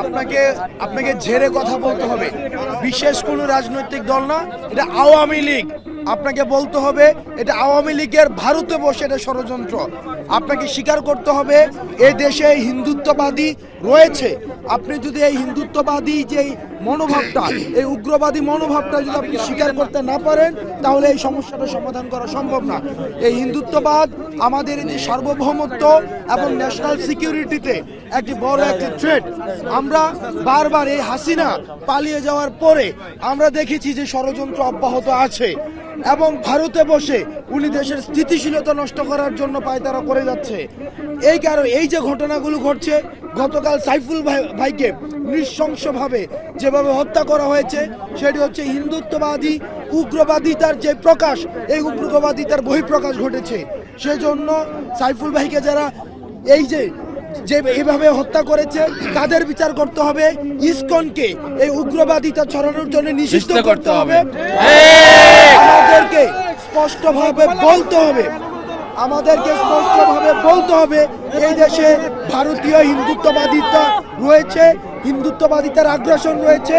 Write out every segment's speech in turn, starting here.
আপনাকে আপনাকে ঝেড়ে কথা বলতে হবে। বিশেষ কোনো রাজনৈতিক দল না, এটা আওয়ামী লীগ। আপনাকে বলতে হবে এটা আওয়ামী লীগের ভারতে বসে এটা ষড়যন্ত্র। আপনাকে স্বীকার করতে হবে এ দেশে হিন্দুত্ববাদী রয়েছে। আপনি যদি এই হিন্দুত্ববাদী যে মনোভাবটা, এই উগ্রবাদী মনোভাবটা যদি আপনি স্বীকার করতে না পারেন, তাহলে এই সমস্যাটা সমাধান করা সম্ভব না। এই হিন্দুত্ববাদ আমাদের এই যে সার্বভৌমত্ব এবং ন্যাশনাল সিকিউরিটিতে একটি বড় একটি থ্রেট। আমরা বারবার এই হাসিনা পালিয়ে যাওয়ার পরে আমরা দেখেছি যে ষড়যন্ত্র অব্যাহত আছে এবং ভারতে বসে উনি দেশের স্থিতিশীলতা নষ্ট করার জন্য পায়তারা করে যাচ্ছে। এই কারণে এই যে ঘটনাগুলো ঘটছে, গতকাল সাইফুল ভাইকে নৃশংসভাবে যেভাবে হত্যা করা হয়েছে, সেটি হচ্ছে হিন্দুত্ববাদী উগ্রবাদিতার যে প্রকাশ, এই উগ্রবাদিতার বহিঃপ্রকাশ ঘটেছে। সেজন্য সাইফুল ভাইকে যারা এই যে এইভাবে হত্যা করেছে তাদের বিচার করতে হবে। ইসকনকে এই উগ্রবাদিতা ছড়ানোর জন্য নিষিদ্ধ করতে হবে। আমাদেরকে স্পষ্টভাবে বলতে হবে এই দেশে ভারতীয় হিন্দুত্ববাদিতা রয়েছে, হিন্দুত্ববাদিতার আগ্রাসন রয়েছে।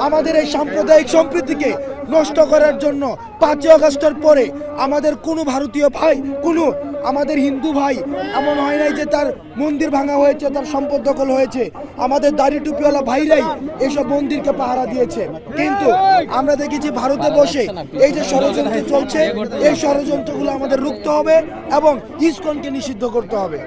আমাদের এই সাম্প্রদায়িক সম্প্রীতিকে নষ্ট করার জন্য 5 আগস্টের পরে আমাদের কোনো ভারতীয় ভাই, কোনো আমাদের হিন্দু ভাই এমন হয় নাই যে তার মন্দির ভাঙা হয়েছে, তার সম্পদ দখল হয়েছে। আমাদের দাড়ি টুপিওয়ালা ভাইরাই এইসব মন্দিরকে পাহারা দিয়েছে। কিন্তু আমরা দেখেছি ভারতে বসে এই যে ষড়যন্ত্র চলছে, এই ষড়যন্ত্রগুলো আমাদের রুখতে হবে এবং ইসকনকে নিষিদ্ধ করতে হবে।